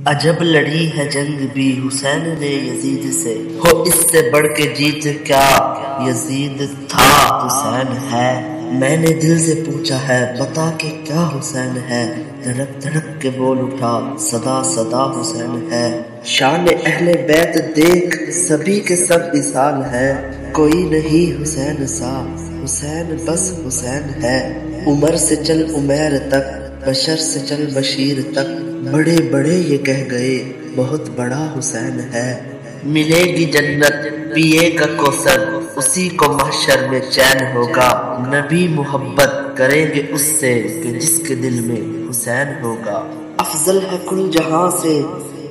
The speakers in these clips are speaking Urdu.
عجب لڑی ہے جنگ بھی حسین نے یزید سے، ہو اس سے بڑھ کے جیت کیا یزید تھا حسین ہے۔ میں نے دل سے پوچھا ہے بتا کہ کیا حسین ہے، دھڑک دھڑک کے بول اٹھا صدا صدا حسین ہے۔ شان اہل بیت دیکھ سبھی کے سب مثال ہے، کوئی نہیں حسین سا حسین بس حسین ہے۔ عمر سے چل عمیر تک، بشر سے چل بشیر تک، بڑے بڑے یہ کہہ گئے بہت بڑا حسین ہے۔ ملے گی جنت پیے گا کوثر، اسی کو محشر میں چین ہوگا، نبی محبت کریں گے اس سے کہ جس کے دل میں حسین ہوگا۔ افضل ہے کل جہاں سے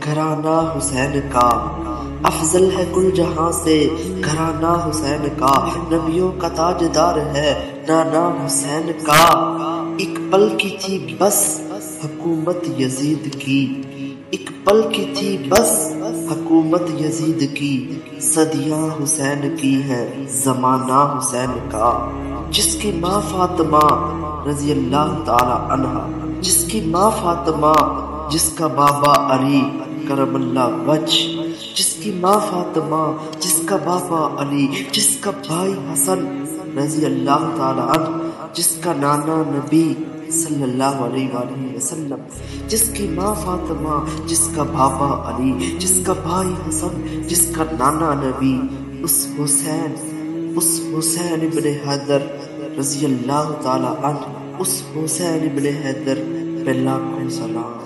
گھرانہ حسین کا، افضل ہے کل جہاں سے گھرانہ حسین کا، نبیوں کا تاجدار ہے نانا حسین کا۔ ایک پل کی تھی بس حکومت یزید کی، ایک پل کی تھی بس حکومت یزید کی، صدیاں حسین کی ہیں زمانہ حسین کا۔ جس کی ماں فاطمہ رضی اللہ تعالی عنہا، جس کی ماں فاطمہ جس کا بابا علی کرم اللہ وجہ، جس کی ماں فاطمہ جس کا بابا علی، جس کا بھائی حسن رضی اللہ تعالی عنہ، جس کا نانا نبی صلی اللہ علیہ وآلہ وسلم، جس کی ماں فاطمہ جس کا بابا علی، جس کا بھائی حسن، جس کا نانا نبی، اس حسین ابن حیدر رضی اللہ تعالی عنہ، اس حسین ابن حیدر پہ لاکھوں سلام۔